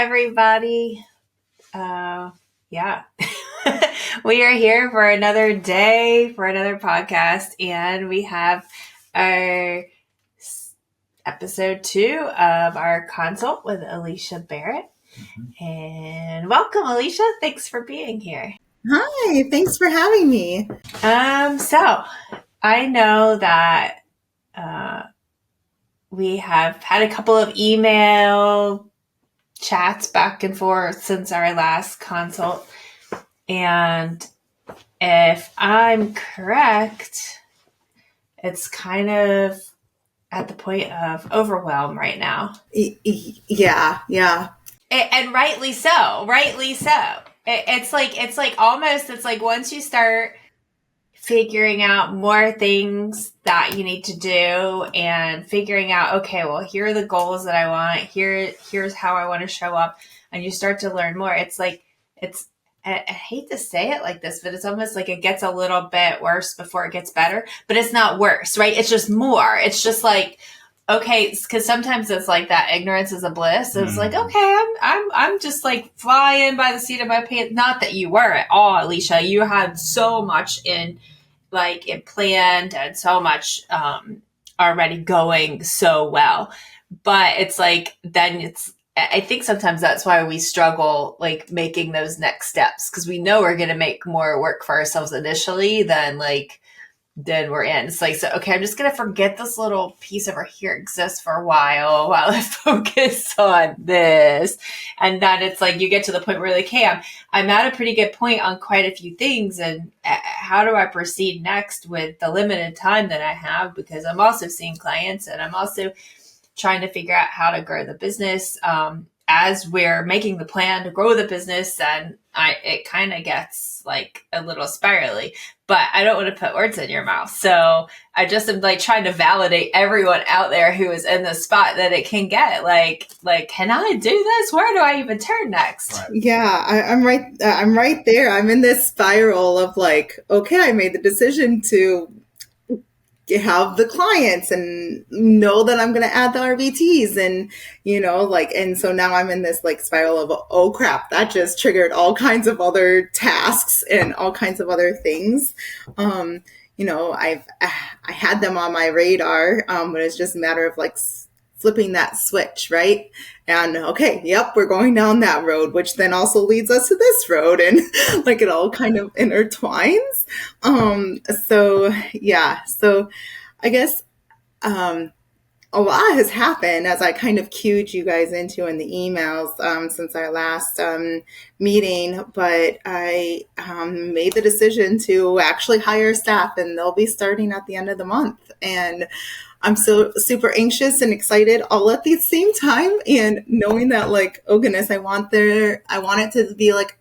everybody. Yeah, we are here for another day, for another podcast, and we have our episode 2 of our consult with Alecia Barrett. And welcome, Alecia. Thanks for being here. Hi, thanks for having me. So I know that we have had a couple of email chats back and forth since our last consult. And if I'm correct, it's kind of at the point of overwhelm right now. Yeah. And rightly so. It's like once you start figuring out more things that you need to do and figuring out, okay, well, here are the goals that I want. Here's how I want to show up. And you start to learn more. I hate to say it like this, but it's almost like it gets a little bit worse before it gets better, but it's not worse, right? It's just more. It's just like, okay, because sometimes it's like that ignorance is a bliss. It's like, okay, I'm just like flying by the seat of my pants. Not that you were at all, Alecia. You had so much in planned and so much already going so well. But it's like, I think sometimes that's why we struggle like making those next steps, because we know we're going to make more work for ourselves initially than we're in. It's like, so, okay, I'm just going to forget this little piece over here exists for a while I focus on this. And then it's like, you get to the point where like, hey, I'm at a pretty good point on quite a few things. And how do I proceed next with the limited time that I have? Because I'm also seeing clients and I'm also trying to figure out how to grow the business. As we're making the plan to grow the business, and it kind of gets like a little spirally, but I don't want to put words in your mouth. So I just am like trying to validate everyone out there who is in the spot that it can get like, can I do this? Where do I even turn next? Right. Yeah, I'm right there. I'm in this spiral of like, okay, I made the decision to have the clients and know that I'm going to add the RVTs and, and so now I'm in this like spiral of, oh crap, that just triggered all kinds of other tasks and all kinds of other things. I had them on my radar, but it's just a matter of like flipping that switch, right? And okay, yep, we're going down that road, which then also leads us to this road, and like it all kind of intertwines. So I guess a lot has happened, as I kind of cued you guys into in the emails since our last meeting, but I made the decision to actually hire staff, and they'll be starting at the end of the month. And I'm so super anxious and excited all at the same time, and knowing that like, oh goodness, I want it to be like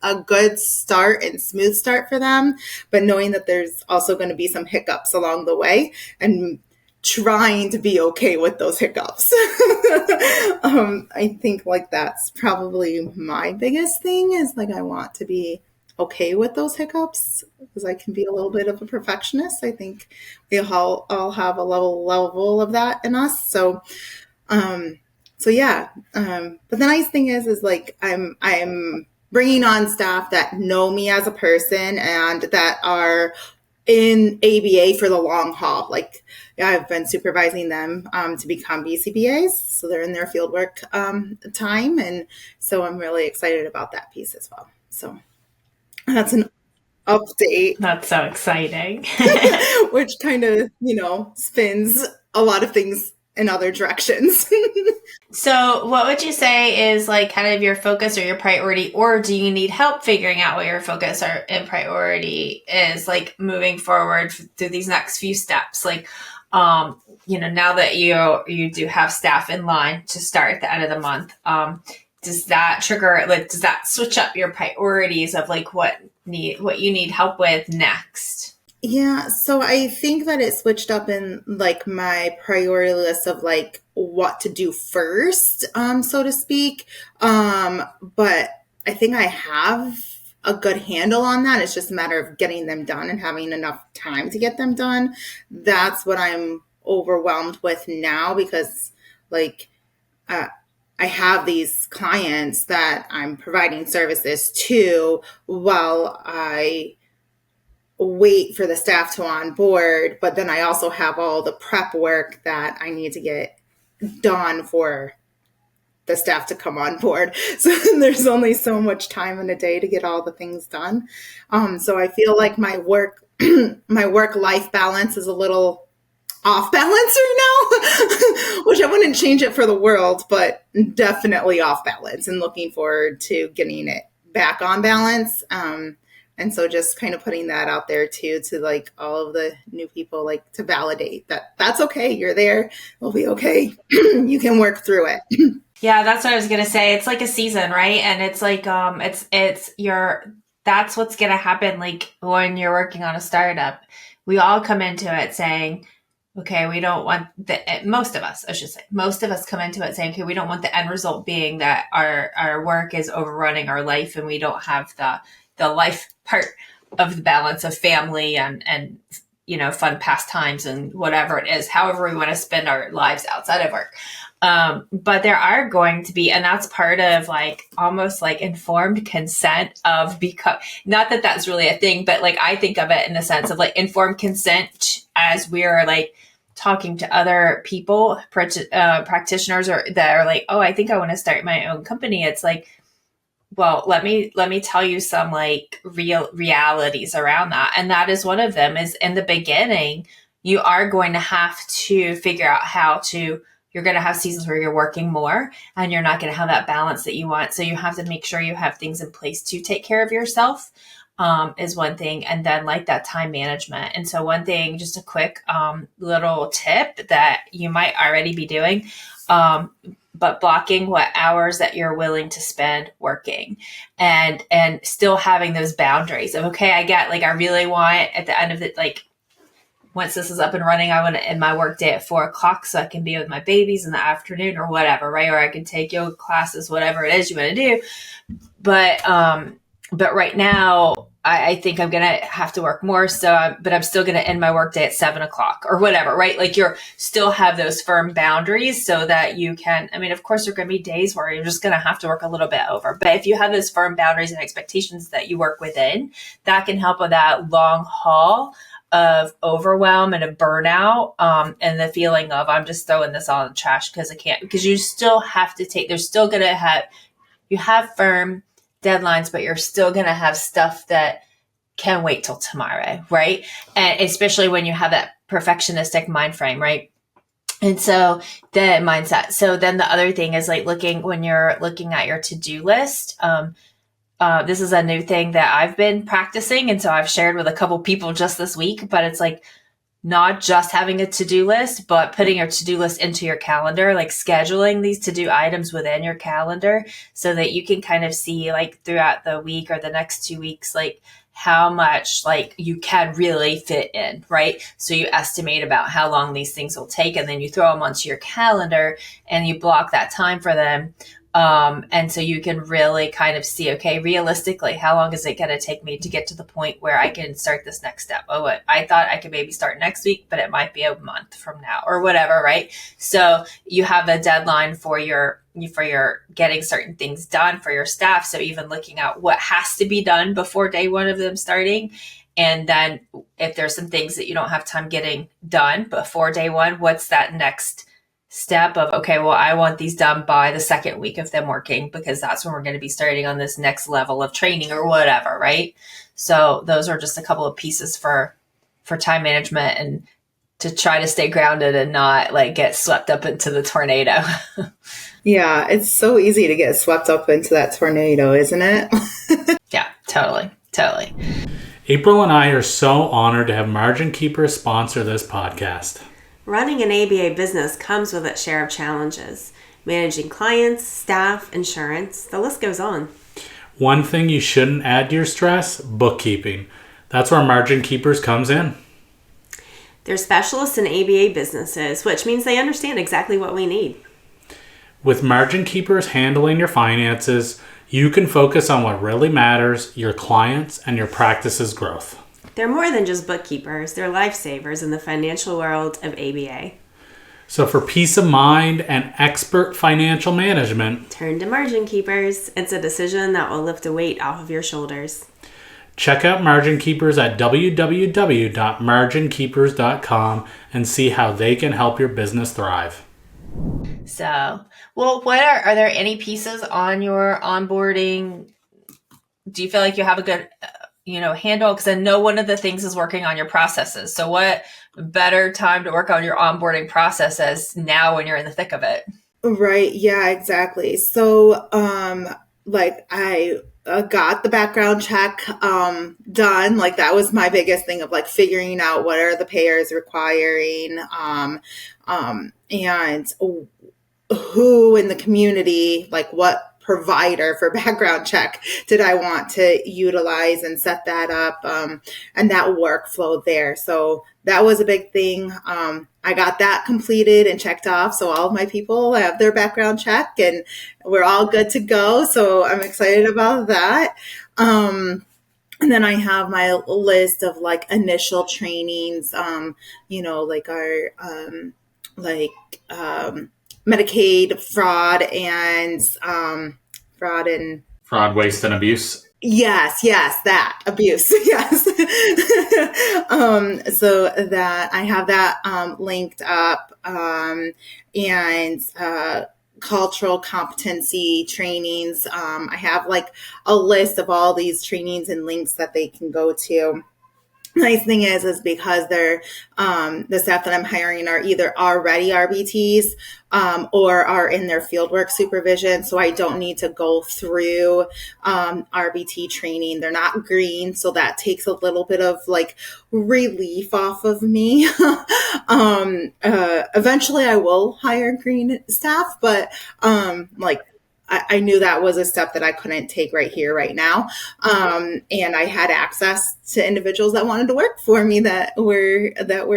a good start and smooth start for them, but knowing that there's also going to be some hiccups along the way and trying to be okay with those hiccups. I think like that's probably my biggest thing, is like I want to be okay with those hiccups, because I can be a little bit of a perfectionist. I think we all have a level of that in us. So yeah. But the nice thing is like I'm bringing on staff that know me as a person and that are in ABA for the long haul. Like I've been supervising them to become BCBAs, so they're in their fieldwork time, and so I'm really excited about that piece as well. So that's an update. That's so exciting. Which kind of, spins a lot of things in other directions. So what would you say is like kind of your focus or your priority, or do you need help figuring out what your focus or and priority is, like moving forward through these next few steps? Like, now that you do have staff in line to start at the end of the month, does that switch up your priorities of like what you need help with next? Yeah, so I think that it switched up in like my priority list of like what to do first, so to speak. But I think I have a good handle on that. It's just a matter of getting them done and having enough time to get them done. That's what I'm overwhelmed with now, because like I have these clients that I'm providing services to while I wait for the staff to onboard, but then I also have all the prep work that I need to get done for the staff to come on board. So there's only so much time in a day to get all the things done. So I feel like my work life balance is a little off balance right now, which I wouldn't change it for the world, but definitely off balance, and looking forward to getting it back on balance. And so just kind of putting that out there too, to like all of the new people, like to validate that that's okay. You're there. It'll be okay. You can work through it. Yeah, that's what I was going to say. It's like a season, right? And it's like, that's what's going to happen. Like when you're working on a startup, we all come into it saying, okay, we don't want most of us come into it saying, okay, we don't want the end result being that our work is overrunning our life and we don't have the life part of the balance of family and fun pastimes and whatever it is, however we want to spend our lives outside of work. But there are going to be, and that's part of like almost like informed consent of not that that's really a thing, but like I think of it in the sense of like informed consent as we're like talking to other people, practitioners or that are like, oh, I think I want to start my own company. It's like, well, let me tell you some like realities around that. And that is one of them is in the beginning, you are going to have to figure out you're going to have seasons where you're working more and you're not going to have that balance that you want. So you have to make sure you have things in place to take care of yourself, is one thing. And then like that time management. And so one thing, just a quick little tip that you might already be doing, but blocking what hours that you're willing to spend working and still having those boundaries of, okay, I really want at the end of it, like once this is up and running, I want to end my work day at 4:00 so I can be with my babies in the afternoon or whatever, right? Or I can take yoga classes, whatever it is you want to do. But right now, I think I'm going to have to work more. But I'm still going to end my work day at 7:00 or whatever, right? Like you're still have those firm boundaries so that you can, I mean, of course, there are going to be days where you're just going to have to work a little bit over. But if you have those firm boundaries and expectations that you work within, that can help with that long haul of overwhelm and a burnout, and the feeling of I'm just throwing this all in the trash because I can't, because you still have to you have firm deadlines, but you're still going to have stuff that can wait till tomorrow. Right. And especially when you have that perfectionistic mind frame. Right. And so the mindset. So then the other thing is like when you're looking at your to-do list, this is a new thing that I've been practicing. And so I've shared with a couple people just this week, but it's like not just having a to-do list, but putting your to-do list into your calendar, like scheduling these to-do items within your calendar so that you can kind of see like throughout the week or the next 2 weeks, like how much like you can really fit in, right? So you estimate about how long these things will take, and then you throw them onto your calendar and you block that time for them. And so you can really kind of see, okay, realistically, how long is it going to take me to get to the point where I can start this next step? Oh, I thought I could maybe start next week, but it might be a month from now or whatever, right? So you have a deadline for your getting certain things done for your staff. So even looking at what has to be done before day one of them starting. And then if there's some things that you don't have time getting done before day one, what's that next step of, okay, well, I want these done by the second week of them working because that's when we're going to be starting on this next level of training or whatever, right? So those are just a couple of pieces for time management and to try to stay grounded and not like get swept up into the tornado. Yeah, it's so easy to get swept up into that tornado, isn't it? Yeah, totally. April and I are so honored to have Margin Keepers sponsor this podcast. Running an ABA business comes with its share of challenges. Managing clients, staff, insurance, the list goes on. One thing you shouldn't add to your stress, bookkeeping. That's where Margin Keepers comes in. They're specialists in ABA businesses, which means they understand exactly what we need. With Margin Keepers handling your finances, you can focus on what really matters, your clients and your practice's growth. They're more than just bookkeepers. They're lifesavers in the financial world of ABA. So for peace of mind and expert financial management, turn to Margin Keepers. It's a decision that will lift a weight off of your shoulders. check out Margin Keepers at www.marginkeepers.com and see how they can help your business thrive. So, well, are there any pieces on your onboarding? Do you feel like you have a good, handle? Because I know one of the things is working on your processes. So what better time to work on your onboarding processes now when you're in the thick of it? Right. Yeah, exactly. So, I got the background check done. Like that was my biggest thing of like figuring out what are the payers requiring, and who in the community, like what provider for background check did I want to utilize and set that up, and that workflow there. So that was a big thing. I got that completed and checked off. So all of my people have their background check and we're all good to go. So I'm excited about that. And then I have my list of like initial trainings, like our, Medicaid fraud and Fraud, waste, and abuse. Yes, that abuse. Yes. So that I have that linked up, and cultural competency trainings. I have like a list of all these trainings and links that they can go to. Nice thing is because they're the staff that I'm hiring are either already RBTs or are in their fieldwork supervision. So I don't need to go through RBT training. They're not green, so that takes a little bit of like relief off of me. Eventually I will hire green staff, but I knew that was a step that I couldn't take right here, right now. And I had access to individuals that wanted to work for me that were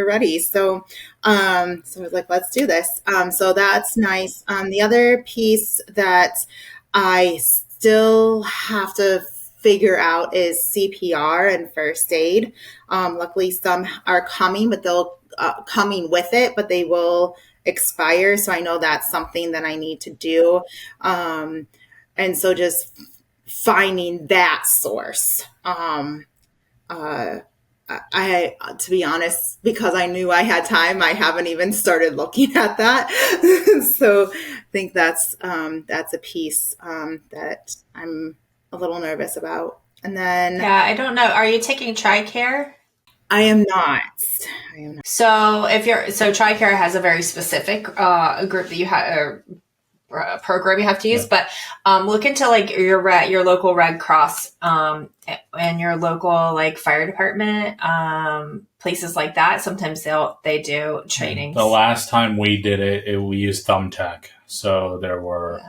ready. So I was like, let's do this. So that's nice. The other piece that I still have to figure out is CPR and first aid. Luckily some are coming, but they'll coming with it, but they will expire. So I know that's something that I need to do. And so just finding that source. I, to be honest, because I knew I had time, I haven't even started looking at that. So I think that's a piece, that I'm a little nervous about. And then, I don't know. Are you taking TRICARE? I am not. So TRICARE has a very specific group that you have, program you have to use, but look into like your local Red Cross and your local like fire department, places like that. Sometimes they do trainings. The last time we did it we used Thumbtack. So there were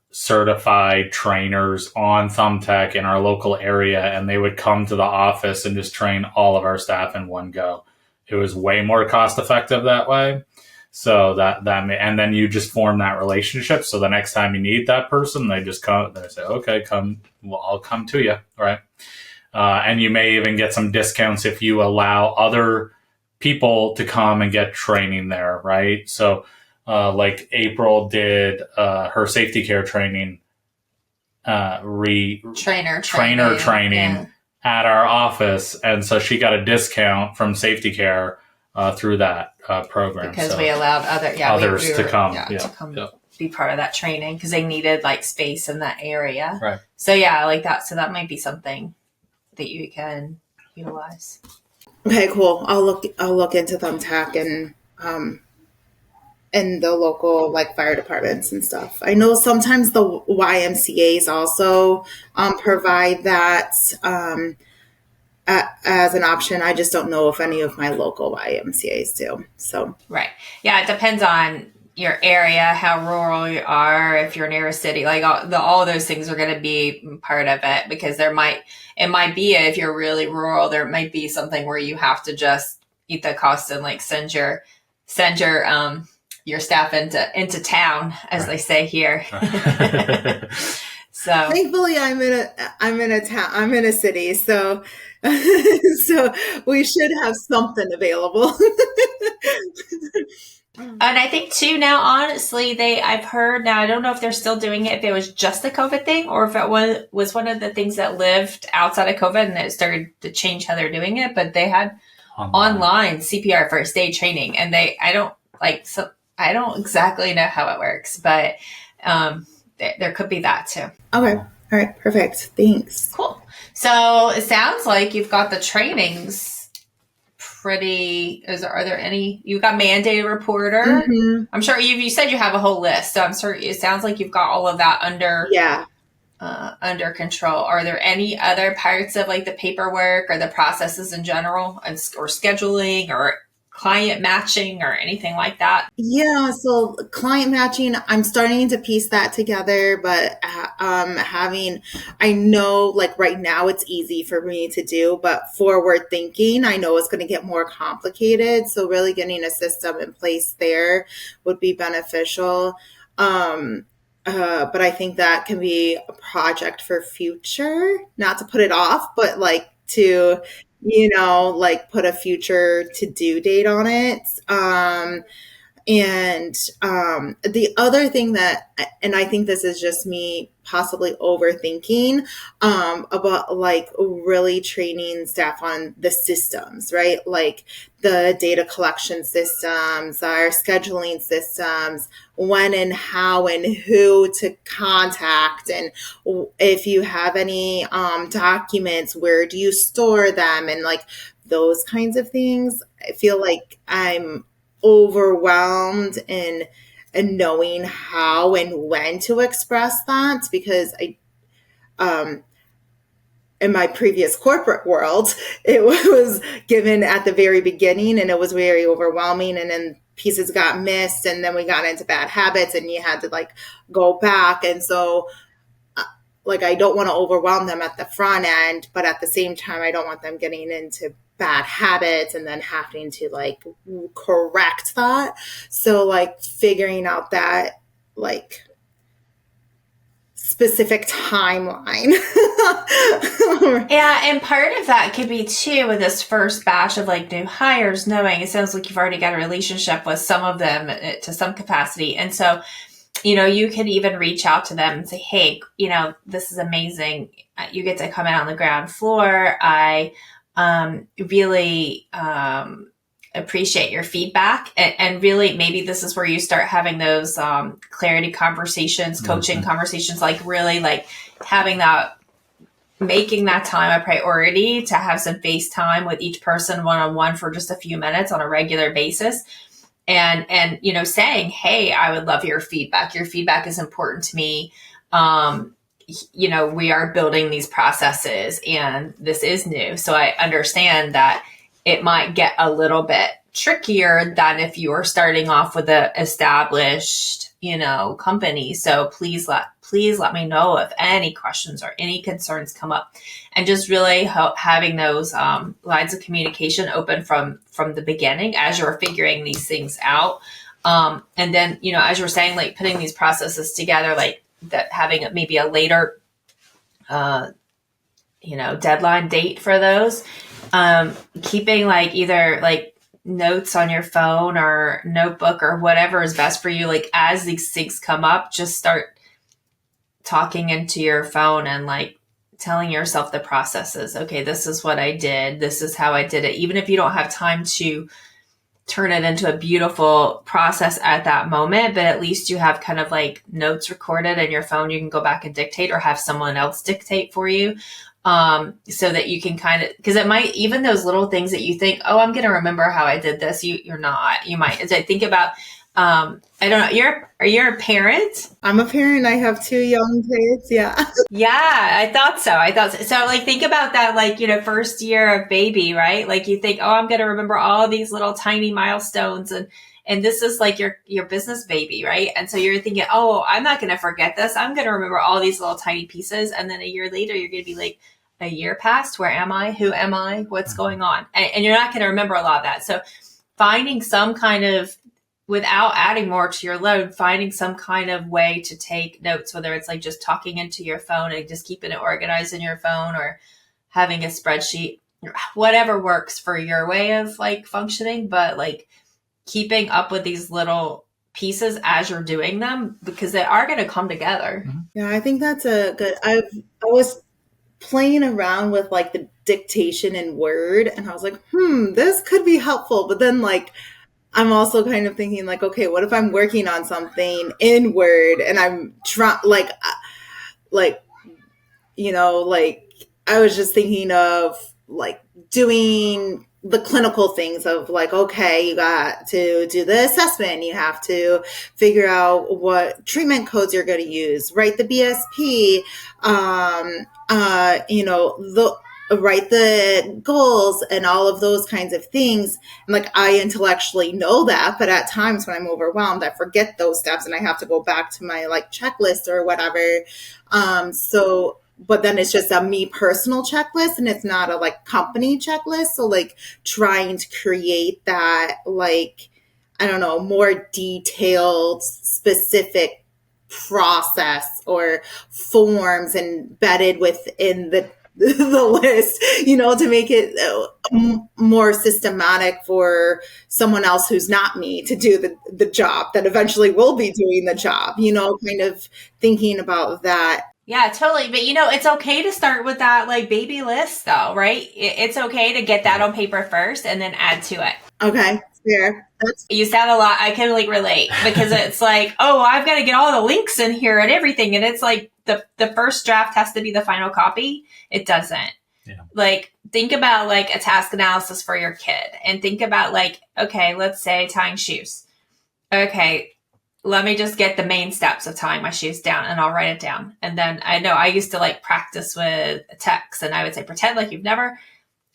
certified trainers on Thumbtack in our local area, and they would come to the office and just train all of our staff in one go. It was way more cost effective that way. So and then you just form that relationship. So the next time you need that person, they just come, they say, okay, come, well, I'll come to you. Right. And you may even get some discounts if you allow other people to come and get training there. Right. So, like April did her safety care training, trainer training at our office. And so she got a discount from safety care through that program. Because we allowed others to come. To come be part of that training because they needed like space in that area. Right. So yeah, like that. So that might be something that you can utilize. Okay, cool. I'll look into Thumbtack and the local like fire departments and stuff. I know sometimes the YMCAs also provide that as an option. I just don't know if any of my local YMCAs do. So right, yeah, it depends on your area, how rural you are, if you're near a city, like all those things are going to be part of it because it might be if you're really rural, there might be something where you have to just eat the cost and like send your your staff into town, as they say here. So Thankfully, I'm in a town. I'm in a city, so so we should have something available. and I think too now, honestly, I've heard now, I don't know if they're still doing it, if it was just a COVID thing or if it was one of the things that lived outside of COVID and it started to change how they're doing it, but they had online CPR first aid training, and I don't exactly know how it works, but there could be that too. Okay. All right. Perfect. Thanks. Cool. So it sounds like you've got the trainings pretty. Are there any? You've got mandated reporter. Mm-hmm. I'm sure you said you have a whole list, so I'm sure it sounds like you've got all of that under control. Are there any other parts of like the paperwork or the processes in general, or scheduling or client matching or anything like that? Yeah, so client matching, I'm starting to piece that together, but I know like right now it's easy for me to do, but forward thinking, I know it's going to get more complicated. So really getting a system in place there would be beneficial. But I think that can be a project for future, not to put it off, but like to, like put a future to-do date on it. The other thing and I think this is just me possibly overthinking, about like really training staff on the systems, right? Like the data collection systems, our scheduling systems, when and how and who to contact. And if you have any documents, where do you store them? And like those kinds of things. I feel like I'm overwhelmed in knowing how and when to express that, because in my previous corporate world, it was given at the very beginning and it was very overwhelming, and then pieces got missed, and then we got into bad habits and you had to like go back. And so like I don't want to overwhelm them at the front end, but at the same time I don't want them getting into bad habits and then having to like correct that. So like figuring out that like specific timeline. Yeah, and part of that could be too with this first batch of like new hires, knowing it sounds like you've already got a relationship with some of them to some capacity. And so, you could even reach out to them and say, hey, this is amazing. You get to come in on the ground floor. I really appreciate your feedback, and really maybe this is where you start having those clarity conversations, coaching conversations, like really like making that time a priority to have some face time with each person one-on-one for just a few minutes on a regular basis. And saying, hey, I would love your feedback. Your feedback is important to me. We are building these processes and this is new. So I understand that it might get a little bit trickier than if you were starting off with an established, company. So please let me know if any questions or any concerns come up, and just really having those lines of communication open from the beginning as you're figuring these things out. And then, as you were saying, like putting these processes together, like that, having maybe a later, deadline date for those, keeping like either like notes on your phone or notebook or whatever is best for you. Like as these things come up, just start talking into your phone and like telling yourself the processes. Okay, this is what I did. This is how I did it. Even if you don't have time to turn it into a beautiful process at that moment, but at least you have kind of like notes recorded in your phone. You can go back and dictate or have someone else dictate for you. So that you can kind of, because it might, even those little things that you think, oh, I'm going to remember how I did this. You're not, you might, as I think about, I don't know, are you a parent? I'm a parent. I have 2 young kids. Yeah. Yeah, I thought so. So like, think about that, like, first year of baby, right? Like you think, oh, I'm going to remember all these little tiny milestones, and this is like your business baby, right? And so you're thinking, oh, I'm not going to forget this. I'm going to remember all these little tiny pieces. And then a year later, you're going to be like, a year passed. Where am I? Who am I? What's going on? And you're not going to remember a lot of that. So finding some kind of without adding more to your load, finding some kind of way to take notes, whether it's like just talking into your phone and just keeping it organized in your phone, or having a spreadsheet, whatever works for your way of like functioning, but like keeping up with these little pieces as you're doing them, because they are going to come together. Yeah, I think that's a good. I was playing around with like the dictation in Word, and I was like, this could be helpful. But then like I'm also kind of thinking like, okay, what if I'm working on something in Word and I'm trying like, you know, like I was just thinking of like doing the clinical things of like, okay, you got to do the assessment. You have to figure out what treatment codes you're going to use, write the BSP, write the goals and all of those kinds of things. And like, I intellectually know that, but at times when I'm overwhelmed, I forget those steps and I have to go back to my like checklist or whatever. But then it's just a me personal checklist and it's not a like company checklist. So like trying to create that, like, I don't know, more detailed, specific process or forms embedded within the list, you know, to make it more systematic for someone else who's not me to do the job that eventually will be doing the job, you know, kind of thinking about that. Yeah, totally. But, you know, it's okay to start with that like baby list though, right? It's okay to get that on paper first and then add to it. Okay. Fair. You sound a lot. I can like relate, because it's like, oh, I've got to get all the links in here and everything. And it's like the first draft has to be the final copy. It doesn't. Yeah. Like, think about like a task analysis for your kid, and think about like, okay, let's say tying shoes. Okay, let me just get the main steps of tying my shoes down, and I'll write it down. And then I know I used to like practice with a text, and I would say, pretend like you've never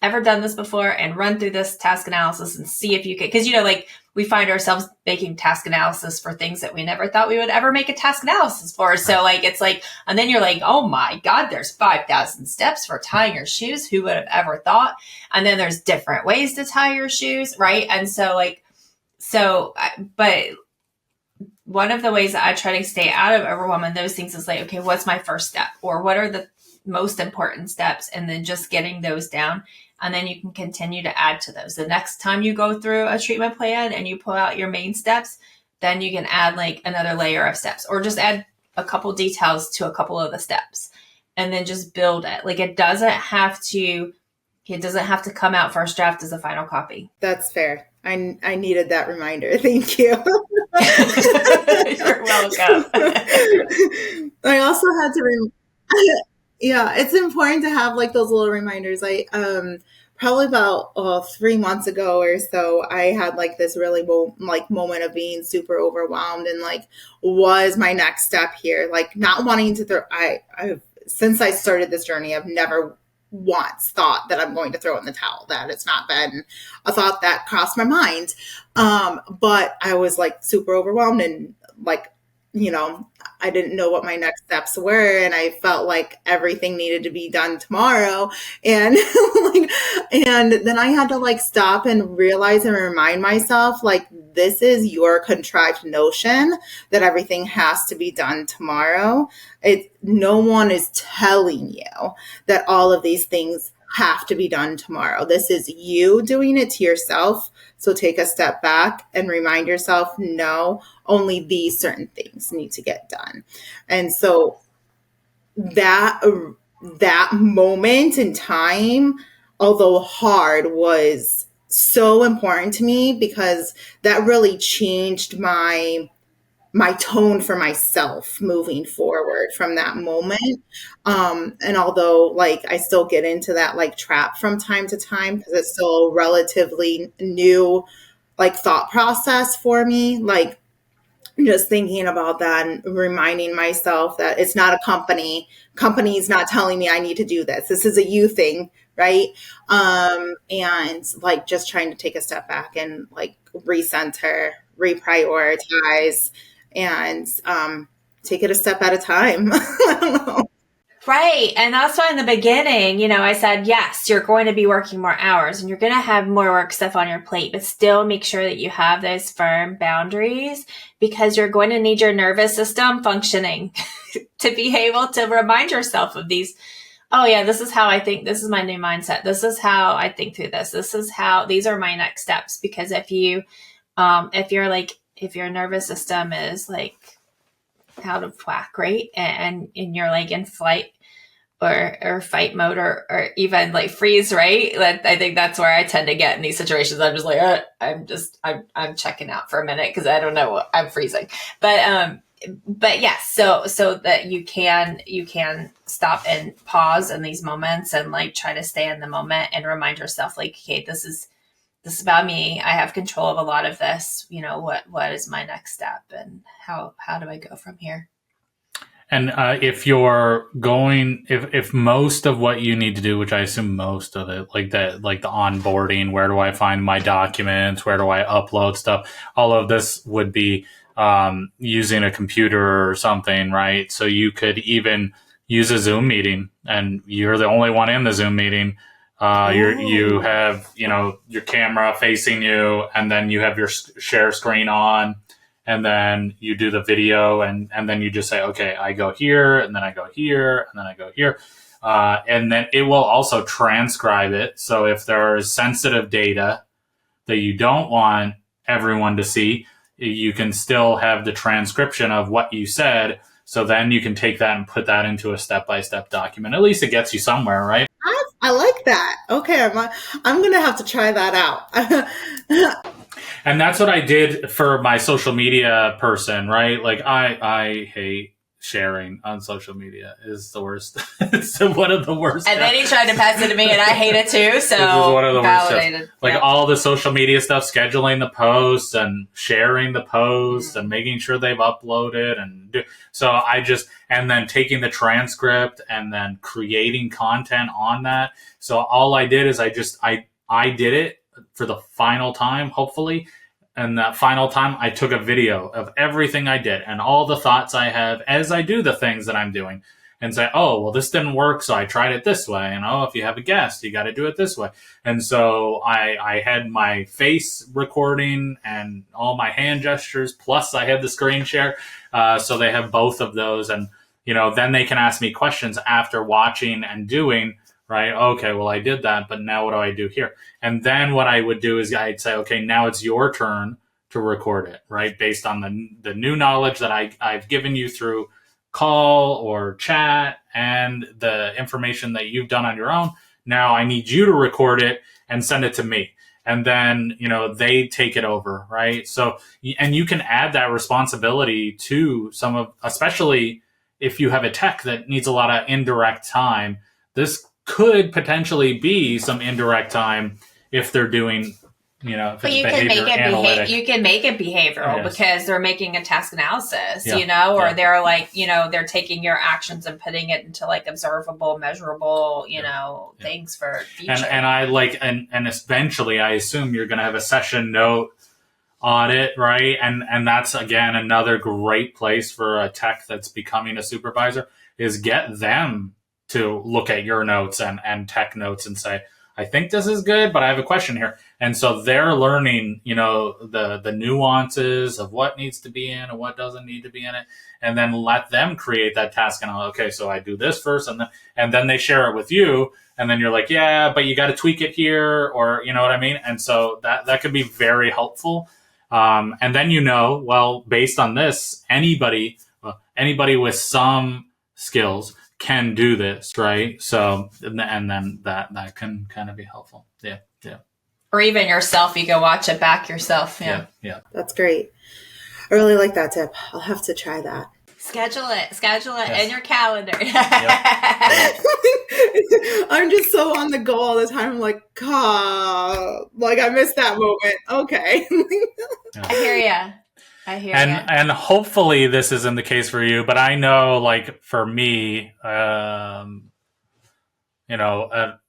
ever done this before and run through this task analysis and see if you can, because, you know, like we find ourselves making task analysis for things that we never thought we would ever make a task analysis for. So like, it's like, and then you're like, oh my God, there's 5,000 steps for tying your shoes. Who would have ever thought? And then there's different ways to tie your shoes. Right. And so like, but one of the ways that I try to stay out of overwhelm and those things is like, okay, what's my first step, or what are the most important steps? And then just getting those down. And then you can continue to add to those. The next time you go through a treatment plan and you pull out your main steps, then you can add like another layer of steps, or just add a couple details to a couple of the steps, and then just build it. Like it doesn't have to come out first draft as a final copy. That's fair. I needed that reminder. Thank you. You're welcome. I also had to yeah, it's important to have like those little reminders. I probably about 3 months ago or so, I had like this really moment of being super overwhelmed, and like, was my next step here, like not wanting to throw. I've since I started this journey, I've never once thought that I'm going to throw in the towel. That it's not been a thought that crossed my mind. But I was like super overwhelmed, and like, you know, I didn't know what my next steps were, and I felt like everything needed to be done tomorrow. And and then I had to like stop and realize and remind myself, like, this is your contrived notion that everything has to be done tomorrow. No one is telling you that all of these things have to be done tomorrow. This is you doing it to yourself. So take a step back and remind yourself, no, only these certain things need to get done. And so that moment in time, although hard, was so important to me, because that really changed my tone for myself moving forward from that moment. And although like I still get into that like trap from time to time, because it's still a relatively new like thought process for me, like just thinking about that and reminding myself that it's not a company's not telling me I need to do this. This is a you thing, right? And like just trying to take a step back and like recenter, reprioritize, and take it a step at a time. I don't know. Right. And that's why in the beginning, I said, yes, you're going to be working more hours and you're going to have more work stuff on your plate, but still make sure that you have those firm boundaries because you're going to need your nervous system functioning to be able to remind yourself of these. Oh yeah, this is how I think. This is my new mindset. This is how I think through this. These are my next steps. Because if your nervous system is like out of whack, right? And you're like in flight or fight mode or even like freeze, right? I think that's where I tend to get in these situations. I'm just like, I'm checking out for a minute because I don't know what I'm freezing. But yes, so that you can stop and pause in these moments and like try to stay in the moment and remind yourself like, okay, this is about me. I have control of a lot of this. What is my next step and how do I go from here? And if you're going, if most of what you need to do, which I assume most of it, like the onboarding, where do I find my documents, where do I upload stuff, all of this would be using a computer or something, right? So you could even use a Zoom meeting, and you're the only one in the Zoom meeting. You have your camera facing you, and then you have your share screen on. And then you do the video and then you just say, okay, I go here and then I go here and then I go here. And then it will also transcribe it. So if there is sensitive data that you don't want everyone to see, you can still have the transcription of what you said. So then you can take that and put that into a step-by-step document. At least it gets you somewhere, right? I like that. Okay, I'm going to have to try that out. And that's what I did for my social media person, right? Like I hate sharing on social media. Is the worst. It's one of the worst. And then he tried to pass it to me and I hate it too. So this is one of the validated. Worst like all the social media stuff, scheduling the posts and sharing the posts and making sure they've uploaded and then taking the transcript and then creating content on that. So all I did is I did it for the final time, hopefully. And that final time, I took a video of everything I did and all the thoughts I have as I do the things that I'm doing and say, oh, well, this didn't work, so I tried it this way. And, oh, if you have a guest, you got to do it this way. And so I had my face recording and all my hand gestures, plus I had the screen share. So they have both of those. And, then they can ask me questions after watching and doing. Right. Okay. Well, I did that, but now what do I do here? And then what I would do is I'd say, okay, now it's your turn to record it, right? Based on the new knowledge that I've given you through call or chat and the information that you've done on your own. Now I need you to record it and send it to me. And then, they take it over. Right. So, and you can add that responsibility to especially if you have a tech that needs a lot of indirect time. This could potentially be some indirect time if they're doing, if it's behavior analytic. You can make it behavioral because they're making a task analysis, or they're like, they're taking your actions and putting it into like observable, measurable, things for future. And I and eventually I assume you're going to have a session note audit, right? And that's, again, another great place for a tech that's becoming a supervisor is get them to look at your notes and tech notes and say, I think this is good, but I have a question here. And so they're learning, the nuances of what needs to be in and what doesn't need to be in it. And then let them create that task. And okay, so I do this first and then they share it with you. And then you're like, yeah, but you got to tweak it here, or you know what I mean? And so that could be very helpful. And then, well, based on this, anybody with some skills can do this, right? So, and then that can kind of be helpful. Yeah. Or even yourself, you can watch it back yourself. Yeah. That's great. I really like that tip. I'll have to try that. Schedule it in your calendar. I'm just so on the go all the time. I'm like, like I missed that moment. Okay. I hear ya. And hopefully this isn't the case for you, but I know, like, for me,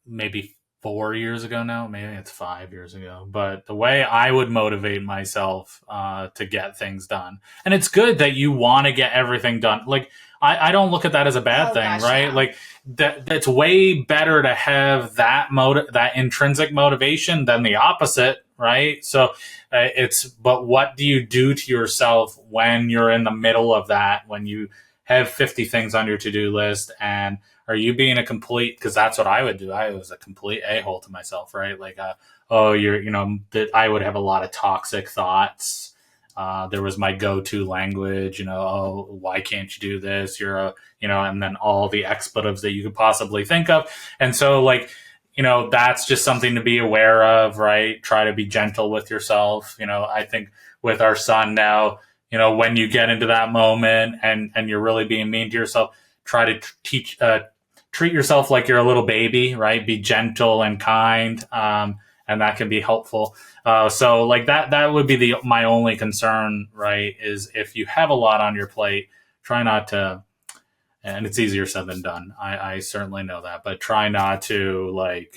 maybe 4 years ago now, maybe it's 5 years ago, but the way I would motivate myself to get things done, and it's good that you want to get everything done. Like, I don't look at that as a bad Oh, thing, gosh, right? yeah. Like that's way better to have that that intrinsic motivation than the opposite, right? So but what do you do to yourself when you're in the middle of that, when you have 50 things on your to-do list, and are you being a complete, because that's what I would do. I was a complete a-hole to myself, right? Like, that I would have a lot of toxic thoughts. There was my go-to language, oh, why can't you do this? You're and then all the expletives that you could possibly think of. And so that's just something to be aware of, right? Try to be gentle with yourself. I think with our son now, when you get into that moment and you're really being mean to yourself, try to treat yourself like you're a little baby, right? Be gentle and kind. And that can be helpful. So that would be my only concern, right? Is if you have a lot on your plate, try not to, and it's easier said than done. I certainly know that, but try not to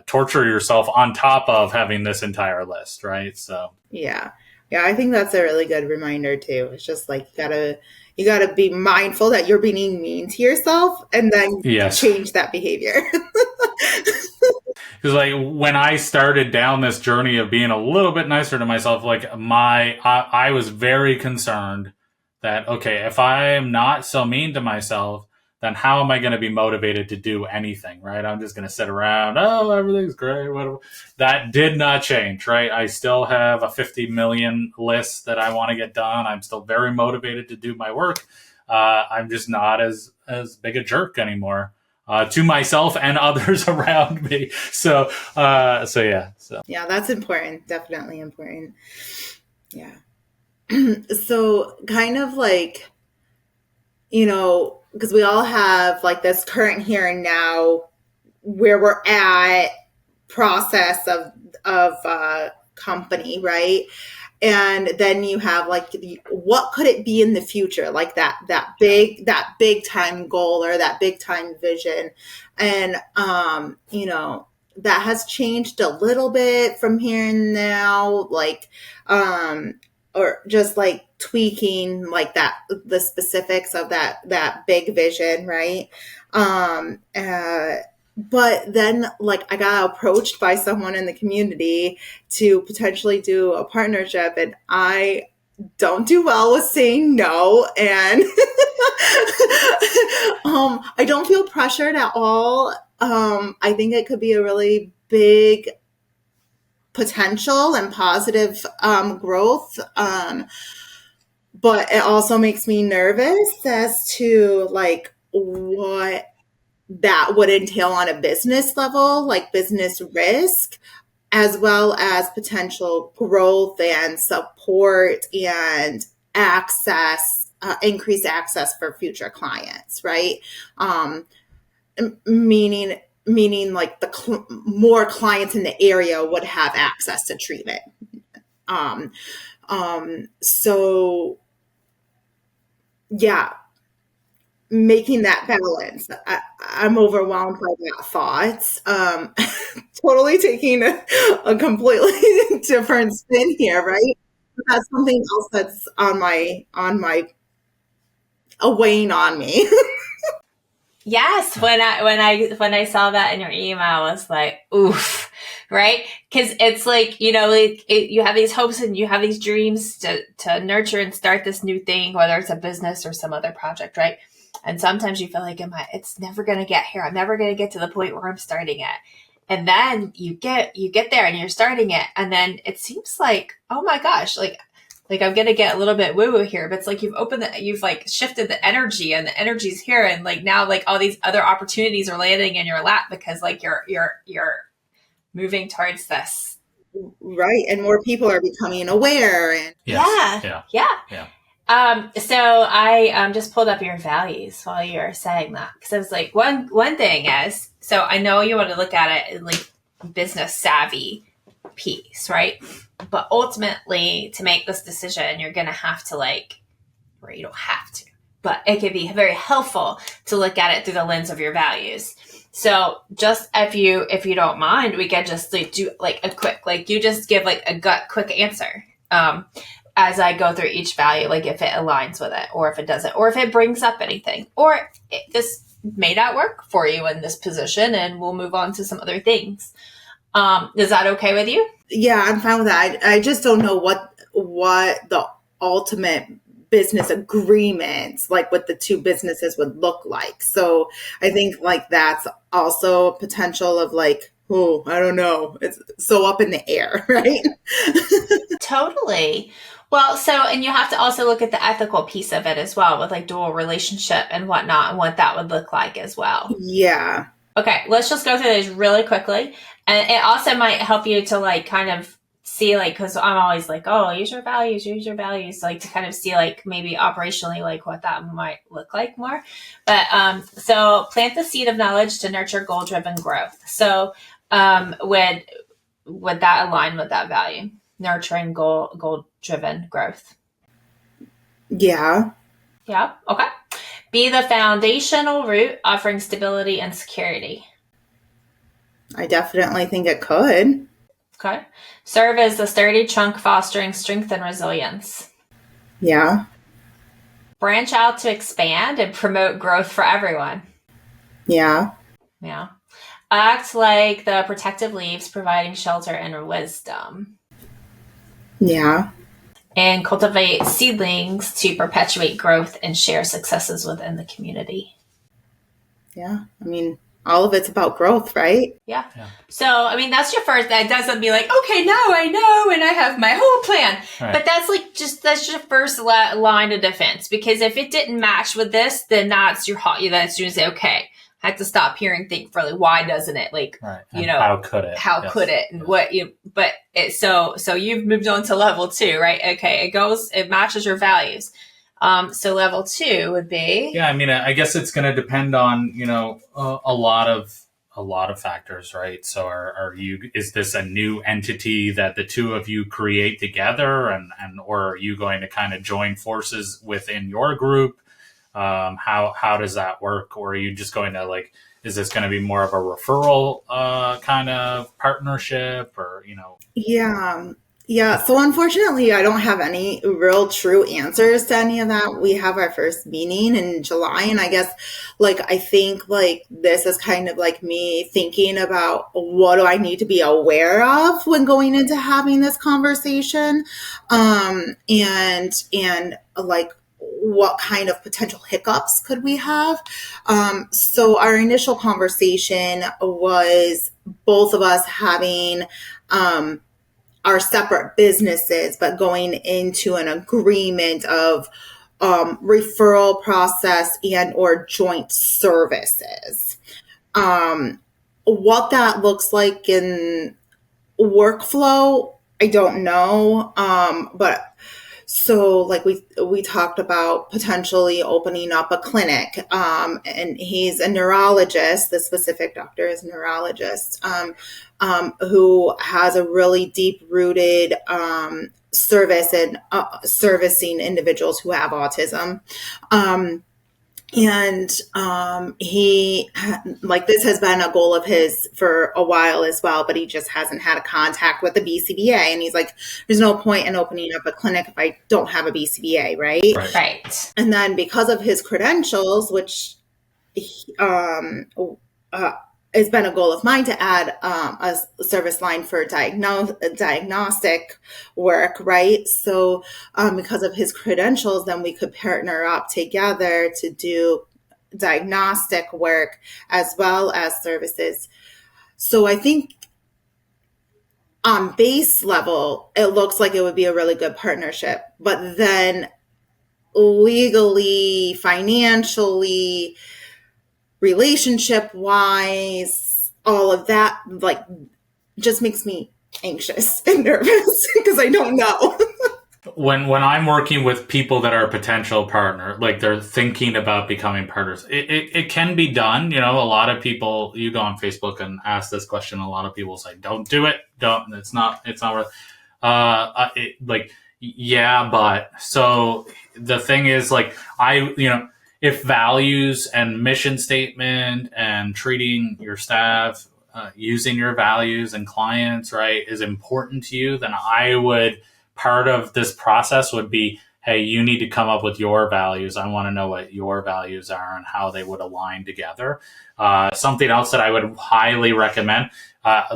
torture yourself on top of having this entire list, right? So Yeah. I think that's a really good reminder too. It's just like you gotta be mindful that you're being mean to yourself, and then yes. change that behavior. Because when I started down this journey of being a little bit nicer to myself, I was very concerned that, okay, if I am not so mean to myself, then how am I going to be motivated to do anything, right? I'm just going to sit around, oh, everything's great, whatever. That did not change, right? I still have a 50 million list that I want to get done. I'm still very motivated to do my work. I'm just not as big a jerk anymore. To myself and others around me. So yeah. So Yeah, that's important. Definitely important. Yeah. So kind of because we all have this current here and now where we're at process of company, right? And then you have what could it be in the future, that big time goal or that big time vision. And that has changed a little bit from here and now, or just tweaking the specifics of that big vision, right? But then I got approached by someone in the community to potentially do a partnership, and I don't do well with saying no. And I don't feel pressured at all. I think it could be a really big potential and positive growth. But it also makes me nervous as to what that would entail on a business level, business risk, as well as potential growth and support and access, increased access for future clients, right? Meaning more clients in the area would have access to treatment. So yeah, making that balance. I'm overwhelmed by that thought. Totally taking a completely different spin here, right? That's something else that's on my weighing on me. Yes, when I saw that in your email, I was like, oof, right? Because it's you have these hopes and you have these dreams to nurture and start this new thing, whether it's a business or some other project, right? And sometimes you feel like, it's never going to get here. I'm never going to get to the point where I'm starting it. And then you get there and you're starting it. And then it seems like, oh my gosh, I'm going to get a little bit woo woo here, but it's you've shifted the energy, and the energy's here. And now all these other opportunities are landing in your lap because you're moving towards this. Right. And more people are becoming aware. And yes. Yeah. So I just pulled up your values while you were saying that, because I was like, one thing is, so I know you want to look at it in business savvy piece, right? But ultimately, to make this decision, you're going to have to or you don't have to, but it can be very helpful to look at it through the lens of your values. So just if you don't mind, we can just do a quick, you just give a gut quick answer. as I go through each value, like if it aligns with it or if it doesn't, or if it brings up anything, or this may not work for you in this position and we'll move on to some other things. Is that okay with you? Yeah, I'm fine with that. I just don't know what the ultimate business agreements like with the two businesses would look like. So I think like that's also a potential of like, oh, I don't know. It's so up in the air, right? Totally. Well, so, and you have to also look at the ethical piece of it as well with like dual relationship and whatnot and what that would look like as well. Yeah. Okay, let's just go through these really quickly. And it also might help you to like kind of see like, because I'm always like, oh, use your values, like to kind of see like maybe operationally like what that might look like more. But so plant the seed of knowledge to nurture goal-driven growth. So would that align with that value? Nurturing goal-driven growth. Yeah. Yeah. Okay. Be the foundational root offering stability and security. I definitely think it could. Okay. Serve as the sturdy trunk fostering strength and resilience. Yeah. Branch out to expand and promote growth for everyone. Yeah. Yeah. Act like the protective leaves providing shelter and wisdom. Yeah. And cultivate seedlings to perpetuate growth and share successes within the community. Yeah. I mean, all of it's about growth, right? Yeah. So, I mean, that's your first, that doesn't be like, okay, now I know and I have my whole plan. Right. But that's your first line of defense. Because if it didn't match with this, then that's your that's you say, okay, I have to stop here and think for like, why doesn't it? Like, Right. you And know, how could it? How Yes. could it? And what you, but it, so you've moved on to level 2, right? Okay. It matches your values. So level 2 would be. Yeah. I mean, I guess it's going to depend on, a lot of factors, right? So is this a new entity that the two of you create together or are you going to kind of join forces within your group? How does that work? Or are you just going to like, is this going to be more of a referral kind of partnership or, Yeah. Yeah. So unfortunately, I don't have any real true answers to any of that. We have our first meeting in July. And I guess I think this is kind of like me thinking about what do I need to be aware of when going into having this conversation. And what kind of potential hiccups could we have? So our initial conversation was both of us having, our separate businesses, but going into an agreement of referral process and or joint services. What that looks like in workflow, I don't know. But so we talked about potentially opening up a clinic. And he's a neurologist. The specific doctor is a neurologist. Who has a really deep-rooted service and servicing individuals who have autism. He this has been a goal of his for a while as well, but he just hasn't had a contact with the BCBA. And he's like, there's no point in opening up a clinic if I don't have a BCBA, right? Right. And then because of his credentials, which it's been a goal of mine to add a service line for diagnostic work, right? So because of his credentials, then we could partner up together to do diagnostic work as well as services. So I think on base level, it looks like it would be a really good partnership. But then legally, financially, relationship wise, all of that just makes me anxious and nervous because I don't know. When I'm working with people that are a potential partner, like they're thinking about becoming partners, it can be done. A lot of people, you go on Facebook and ask this question. A lot of people say, don't do it. Don't, it's not worth yeah, but so the thing is if values and mission statement and treating your staff, using your values and clients, right, is important to you, then I would part of this process would be, hey, you need to come up with your values. I want to know what your values are and how they would align together. Something else that I would highly recommend,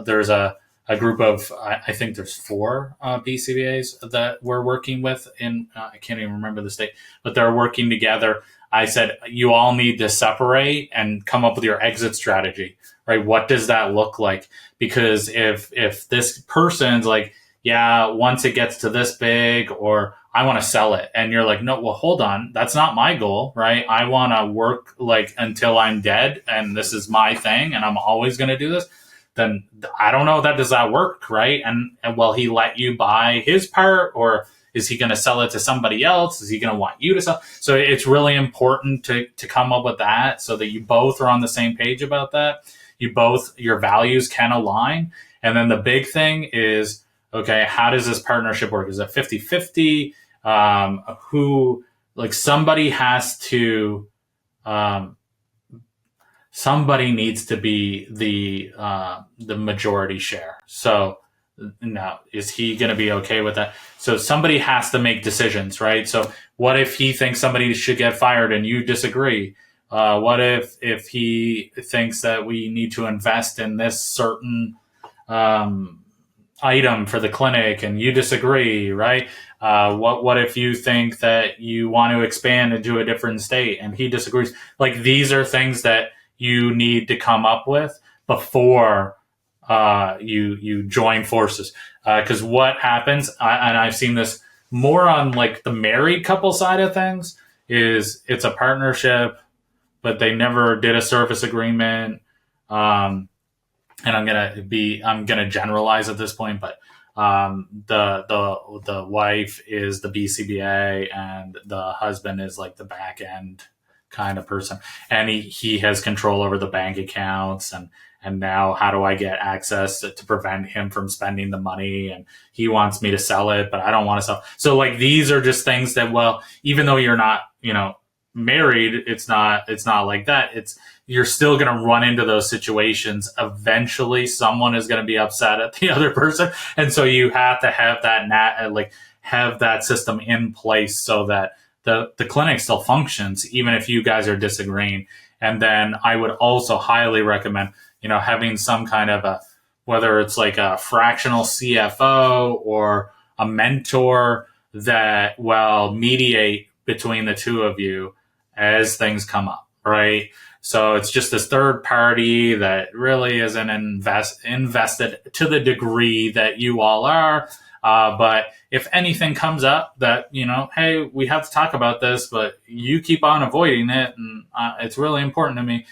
there's a group of, I think there's 4 BCBAs that we're working with in, I can't even remember the state, but they're working together. I said, you all need to separate and come up with your exit strategy, right? What does that look like? Because if this person's like, yeah, once it gets to this big, or I want to sell it, and you're like, no, well, hold on, that's not my goal, right? I want to work like until I'm dead, and this is my thing, and I'm always going to do this. Then I don't know does that work, right? And will he let you buy his part, or is he going to sell it to somebody else? Is he going to want you to sell? So it's really important to come up with that so that you both are on the same page about that. Your values can align. And then the big thing is, okay, how does this partnership work? Is it 50-50? Somebody has to, somebody needs to be the majority share. So now, is he going to be okay with that? So somebody has to make decisions, right? So what if he thinks somebody should get fired and you disagree? What if he thinks that we need to invest in this certain item for the clinic and you disagree, right? What if you think that you want to expand into a different state and he disagrees? Like, these are things that you need to come up with before you join forces. Because what happens, and I've seen this more on like the married couple side of things, is it's a partnership, but they never did a service agreement. And I'm gonna generalize at this point, but the wife is the BCBA and the husband is like the back end kind of person, and he has control over the bank accounts, and now how do I get access to prevent him from spending the money? And he wants me to sell it, but I don't want to sell. So like, these are just things that, well, even though you're not, married, it's not like that. You're still going to run into those situations. Eventually someone is going to be upset at the other person. And so you have to have have that system in place so that the clinic still functions, even if you guys are disagreeing. And then I would also highly recommend, having some kind of whether it's like a fractional CFO or a mentor that will mediate between the two of you as things come up, right? So it's just this third party that really isn't invested to the degree that you all are. But if anything comes up that, hey, we have to talk about this, but you keep on avoiding it, and it's really important to me,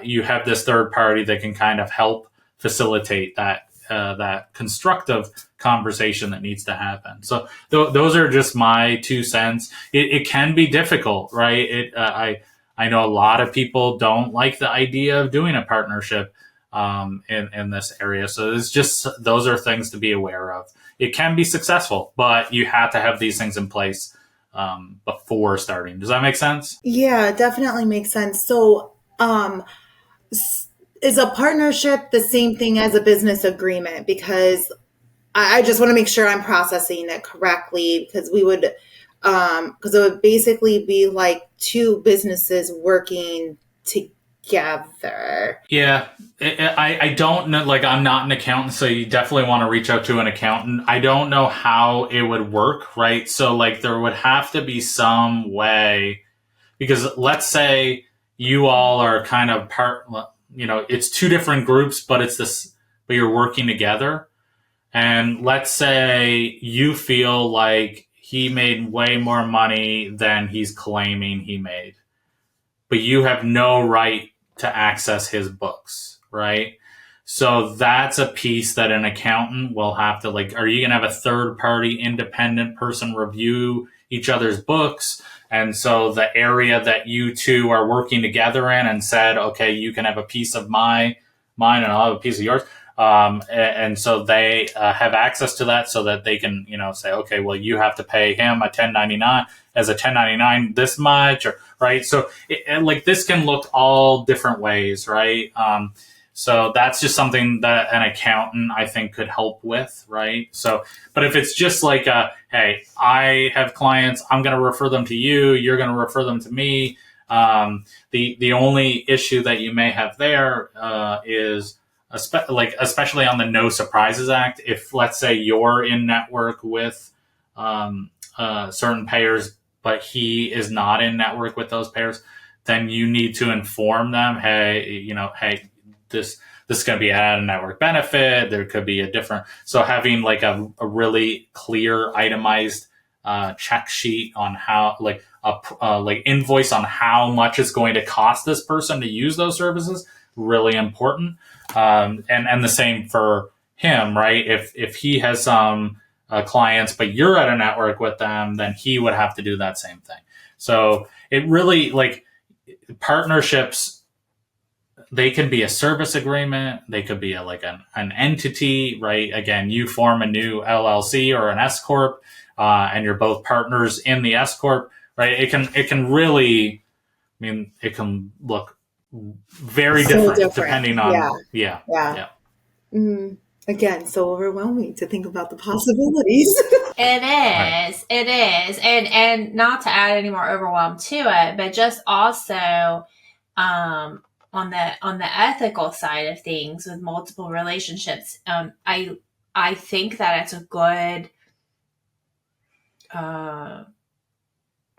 you have this third party that can kind of help facilitate that constructive conversation that needs to happen. So those are just my 2 cents. It can be difficult, right? I know a lot of people don't like the idea of doing a partnership in this area. So it's just, those are things to be aware of. It can be successful, but you have to have these things in place before starting. Does that make sense? Yeah, it definitely makes sense. So, is a partnership the same thing as a business agreement? Because I just want to make sure I'm processing it correctly, because because it would basically be like 2 businesses working together. Yeah, I don't know. Like, I'm not an accountant, so you definitely want to reach out to an accountant. I don't know how it would work, right? So like, there would have to be some way, because let's say you all are kind of it's 2 different groups, but but you're working together. And let's say you feel like he made way more money than he's claiming he made, but you have no right to access his books, right? So that's a piece that an accountant will have to, like, are you going to have a third party independent person review each other's books? And so the area that you 2 are working together in, and said, okay, you can have a piece of mine and I'll have a piece of yours. And so they have access to that, so that they can, say, okay, well, you have to pay him a 1099 this much, right? So like, this can look all different ways, right? So that's just something that an accountant, I think, could help with, right? So, but if it's just like, hey, I have clients, I'm going to refer them to you, you're going to refer them to me. The only issue that you may have there is, especially on the No Surprises Act, if let's say you're in network with certain payers, but he is not in network with those payers, then you need to inform them, hey, this is going to be an out-of-network benefit. There could be a different. So having like a really clear, itemized check sheet on how, like invoice on how much it's going to cost this person to use those services, really important. And the same for him, right? If he has some clients, but you're at a network with them, then he would have to do that same thing. So it really, like, partnerships, they can be a service agreement. They could be an entity, right? Again, you form a new LLC or an S corp, and you're both partners in the S corp, right? It can really, I mean, it can look very different depending on, yeah. Mm-hmm. Again, so overwhelming to think about the possibilities. It is. It is. And not to add any more overwhelm to it, but just also on the ethical side of things with multiple relationships, I think that it's a good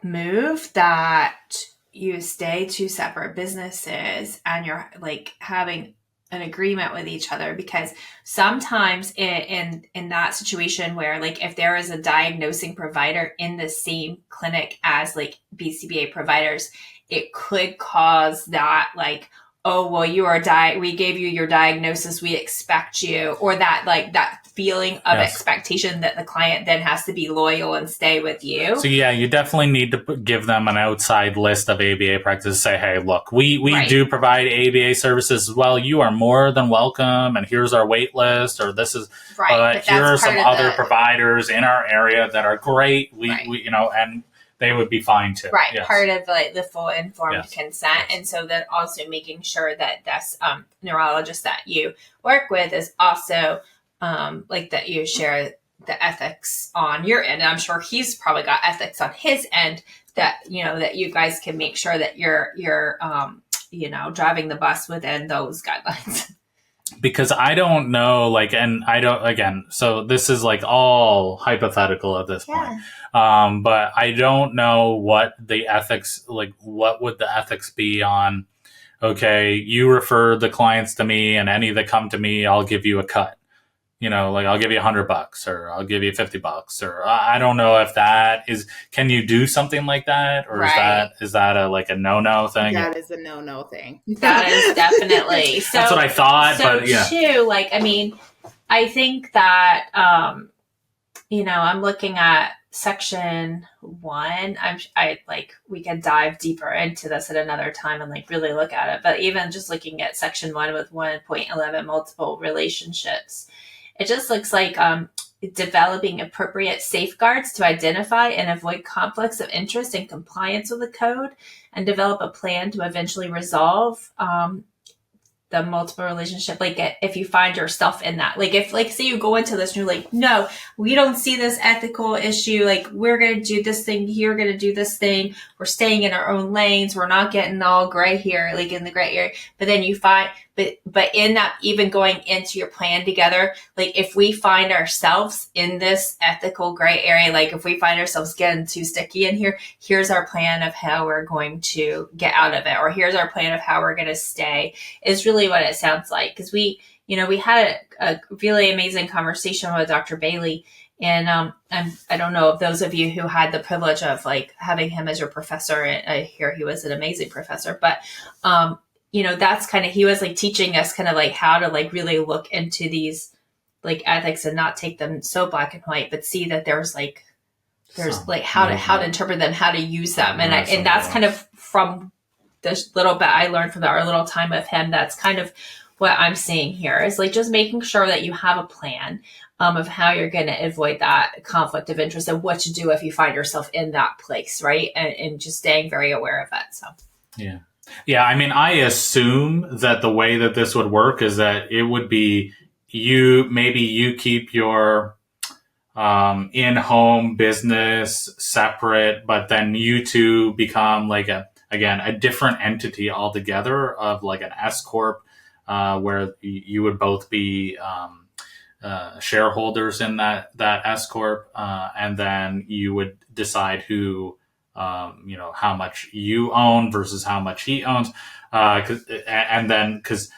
move that you stay two separate businesses and you're like having an agreement with each other, because sometimes in that situation where, like, if there is a diagnosing provider in the same clinic as like BCBA providers, it could cause that, like, oh, well, you are we gave you your diagnosis, we expect you, or that, like, that feeling of expectation that the client then has to be loyal and stay with you. So yeah, you definitely need to give them an outside list of ABA practices. Say, hey, look, we do provide ABA services as well. You are more than welcome, and here's our wait list, or this is here are some other providers in our area that are great. We and they would be fine too. Right. Yes. Part of like the full informed consent. And so then also making sure that this neurologist that you work with is also like that you share the ethics on your end. And I'm sure he's probably got ethics on his end that, that you guys can make sure that you're driving the bus within those guidelines. Because I don't know, so this is like all hypothetical at this point. But I don't know what the ethics, like, what would the ethics be on, okay, you refer the clients to me and any that come to me, I'll give you a cut. I'll give you $100 or I'll give you $50 or I don't know if that is, can you do something like that? Or is that a no-no thing? That is a no-no thing. That is definitely. So, that's what I thought, but yeah. Too, I think that, I'm looking at Section 1. We can dive deeper into this at another time and really look at it. But even just looking at Section 1 with 1.11 multiple relationships, it just looks like developing appropriate safeguards to identify and avoid conflicts of interest in compliance with the code, and develop a plan to eventually resolve the multiple relationship. If you find yourself in that, say you go into this and you're like, no, we don't see this ethical issue. We're going to do this thing. You're going to do this thing. We're staying in our own lanes. We're not getting all gray here, in the gray area. But then you find, but in that, even going into your plan together, if we find ourselves in this ethical gray area, if we find ourselves getting too sticky in here, here's our plan of how we're going to get out of it. Or here's our plan of how we're going to stay, is really what it sounds like. Because we had a really amazing conversation with Dr. Bailey. And I don't know if those of you who had the privilege of having him as your professor, and I hear he was an amazing professor, but that's kind of, he was teaching us kind of how to really look into these ethics and not take them so black and white, but see that there's how to interpret them, how to use them. And that's kind of from this little bit I learned from our little time with him. That's kind of what I'm seeing here is just making sure that you have a plan of how you're going to avoid that conflict of interest and what to do if you find yourself in that place. Right. And just staying very aware of it. So, yeah. Yeah, I mean, I assume that the way that this would work is that it would be you keep your in-home business separate, but then you two become like a different entity altogether of like an S corp, where you would both be shareholders in that S corp, and then you would decide who, how much you own versus how much he owns, and then because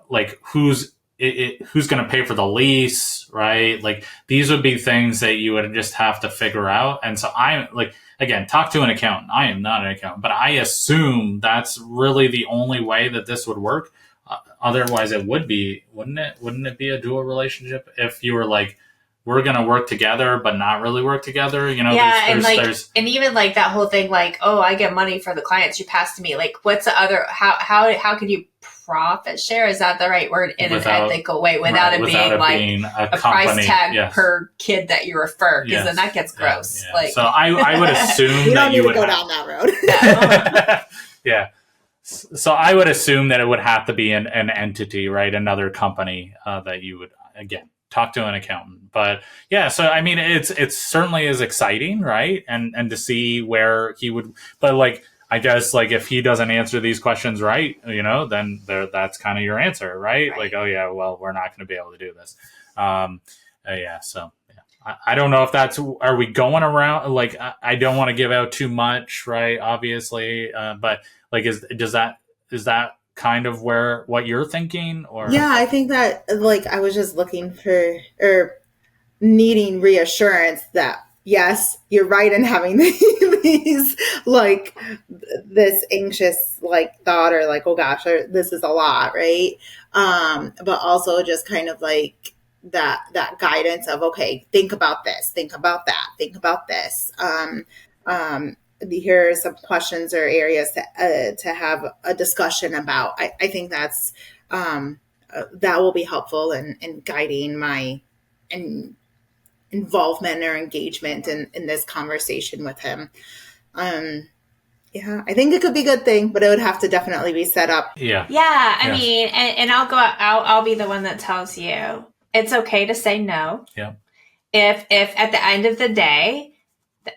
like who's going to pay for the lease, right? Like these would be things that you would just have to figure out. And so I like, again, talk to an accountant. I am not an accountant, but I assume that's really the only way that this would work. Otherwise it would be, wouldn't it? Wouldn't it be a dual relationship if you were like, we're going to work together, but not really work together? Yeah. And even like that whole thing, like, oh, I get money for the clients you pass to me. Like what's the other, how could you profit share? Is that the right word in an ethical way without it being a price tag per kid that you refer? Because then that gets gross. Yeah. Like, so I would assume that you would go down that road. Yeah. So I would assume that it would have to be an entity, right? Another company that you would, again, talk to an accountant. But yeah, so I mean, it certainly is exciting, right? And to see where he would, but like, I guess like if he doesn't answer these questions right, then that's kind of your answer, right? Like, oh yeah, well, we're not going to be able to do this. So yeah. I don't know if are we going around? Like, I don't want to give out too much, right? Obviously, but like, is that kind of what you're thinking? Or yeah, I think that like I was just looking for or needing reassurance that yes, you're right in having these like this anxious like thought or like, oh gosh, this is a lot, right? But also just kind of like that guidance of, okay, think about this, think about that, think about this. Here are some questions or areas to have a discussion about. I think that's that will be helpful in guiding my involvement or engagement in this conversation with him. Yeah, I think it could be a good thing, but it would have to definitely be set up. Yeah. I mean, and I'll be the one that tells you it's okay to say no. Yeah. If at the end of the day,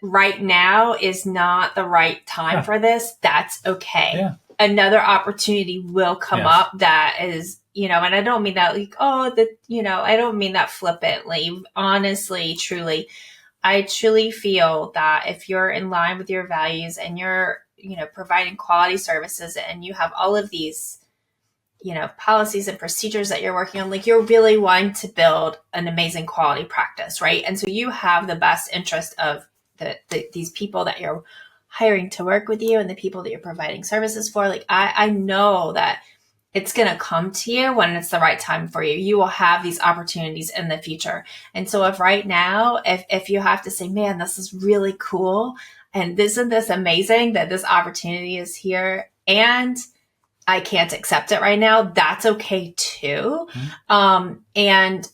right now is not the right time for this, that's okay. Yeah. Another opportunity will come up that is, and I don't mean that like, I don't mean that flippantly. Honestly, truly, I truly feel that if you're in line with your values and you're, providing quality services and you have all of these, policies and procedures that you're working on, like you're really wanting to build an amazing quality practice, right? And so you have the best interest of these people that you're hiring to work with you and the people that you're providing services for. Like, I know that it's going to come to you when it's the right time for you. You will have these opportunities in the future. And so if right now, if you have to say, man, this is really cool. And isn't this amazing that this opportunity is here and I can't accept it right now, that's okay too. Mm-hmm. And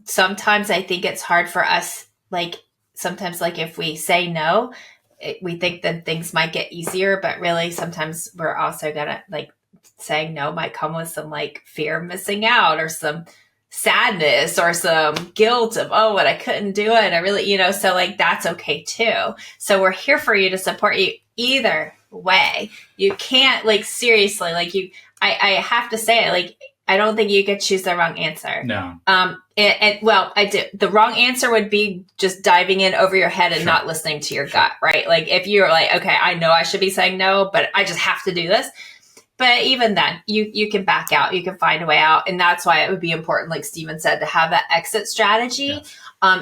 sometimes I think it's hard for us, sometimes if we say no, we think that things might get easier, but really sometimes we're also gonna saying no might come with some fear of missing out or some sadness or some guilt of, oh, but I couldn't do it. I really, so that's okay too. So we're here for you to support you either way. You can't seriously, I have to say it, I don't think you could choose the wrong answer. No. Well, I do. The wrong answer would be just diving in over your head and not listening to your gut, right? If you're okay, I know I should be saying no, but I just have to do this. But even then, you can back out. You can find a way out. And that's why it would be important, like Steven said, to have that exit strategy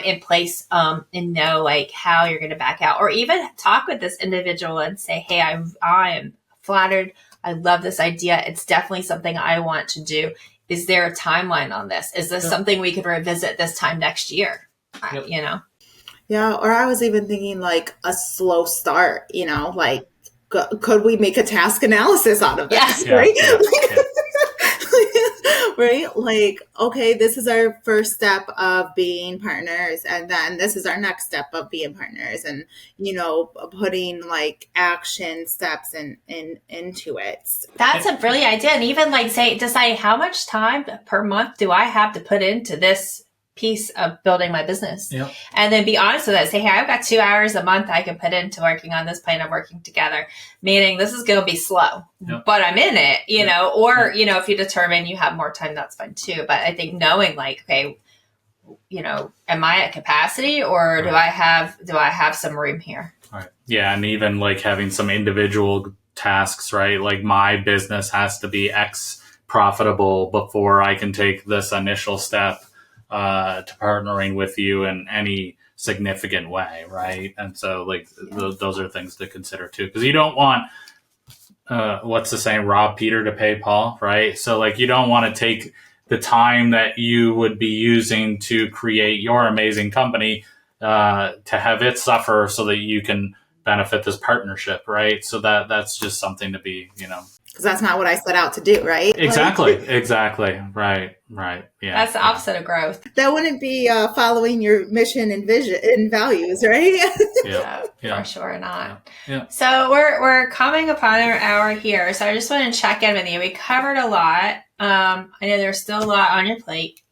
in place and know how you're going to back out. Or even talk with this individual and say, hey, I am flattered. I love this idea. It's definitely something I want to do. Is there a timeline on this? Is this something we could revisit this time next year? Yep. Yeah, or I was even thinking a slow start, could we make a task analysis out of this, right? right? Like, okay, this is our first step of being partners, and then this is our next step of being partners, and putting like action steps into it. That's a brilliant idea. And even like decide how much time per month do I have to put into this piece of building my business. Yep. And then be honest with it. Say, hey, I've got 2 hours a month I can put into working on this plan of working together, meaning this is going to be slow, Yep. but I'm in it, or, if you determine you have more time, that's fine too. But I think knowing like, okay, am I at capacity or do I have some room here? Right. Yeah. And even like having some individual tasks, right? Like my business has to be X profitable before I can take this initial step to partnering with you in any significant way, right? And so like those are things to consider too, because you don't want what's the saying, rob Peter to pay Paul, right? So like you don't want to take the time that you would be using to create your amazing company to have it suffer so that you can benefit this partnership, right? So that's just something to be, because that's not what I set out to do, right? Exactly. Right. Yeah. That's the opposite of growth. That wouldn't be following your mission and vision and values, right? Yeah. For sure not. Yeah. So we're coming upon our hour here. So I just want to check in with you. We covered a lot. I know there's still a lot on your plate.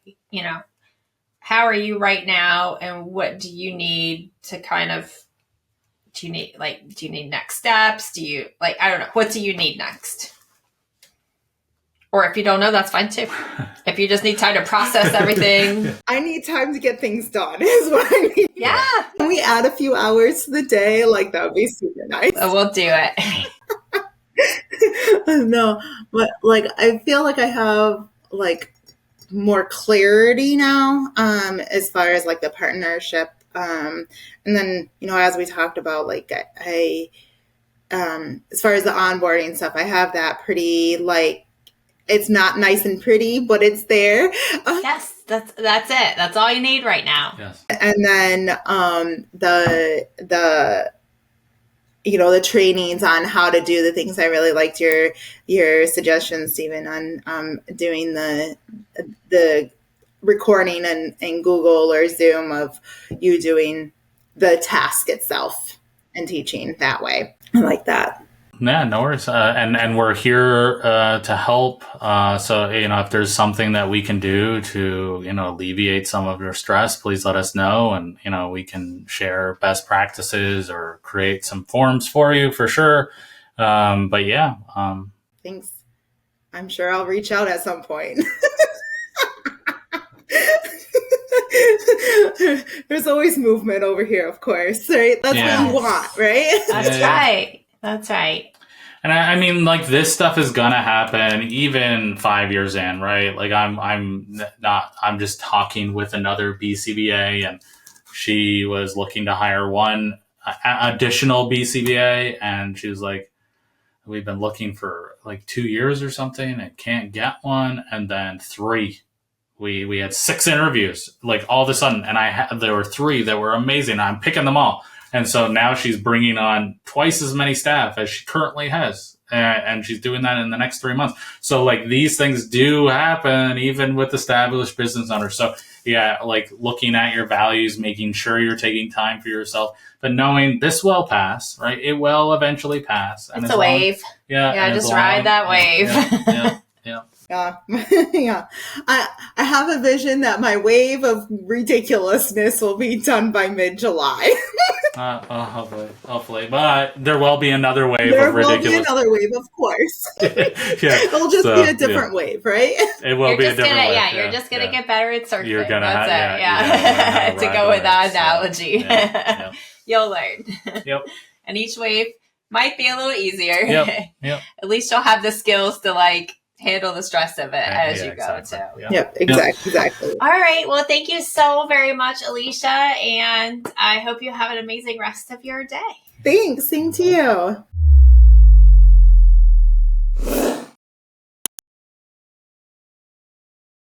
How are you right now, and what do you need to kind of? Do you need next steps? Do you I don't know. What do you need next? Or if you don't know, that's fine too. If you just need time to process everything. I need time to get things done is what I need. Yeah. Can we add a few hours to the day? Like that would be super nice. So we'll do it. No, but like I feel like I have like more clarity now as far as like the partnership. And then, as we talked about, like I as far as the onboarding stuff, I have that pretty like, it's not nice and pretty, but it's there. Yes, that's it. That's all you need right now. Yes. And then the trainings on how to do the things. I really liked your suggestions, Stephen, on doing the recording in Google or Zoom of you doing the task itself and teaching that way. I like that. Yeah, no worries. And we're here to help. So, if there's something that we can do to, alleviate some of your stress, please let us know. And, we can share best practices or create some forms for you for sure. But yeah. Thanks. I'm sure I'll reach out at some point. There's always movement over here, of course, right? That's what you want, right? That's right. That's right. And I mean, like this stuff is gonna happen even 5 years in, right? Like I'm just talking with another BCBA, and she was looking to hire one additional BCBA, and she was like, we've been looking for like 2 years or something and can't get one. And then 3, we had 6 interviews, like all of a sudden, and there were 3 that were amazing. I'm picking them all. And so now she's bringing on twice as many staff as she currently has. And she's doing that in the next 3 months. So like these things do happen even with established business owners. So yeah, like looking at your values, making sure you're taking time for yourself, but knowing this will pass, right? It will eventually pass. And it's a wave. Yeah. Just ride that wave. Yeah. Yeah. I have a vision that my wave of ridiculousness will be done by mid-July. Hopefully. But there will be another wave there of ridiculous. There will be another wave, of course. Yeah. It'll just be a different wave, right? It will be a different wave. Yeah, you're just going to get better at surfing. You're gonna That's it. To go with that analogy. Yeah. You'll learn. Yep. And each wave might be a little easier. Yep. At least you'll have the skills to like handle the stress of it as you go too. Yep, exactly. All right. Well, thank you so very much, Alecia, and I hope you have an amazing rest of your day. Thanks. Same to you.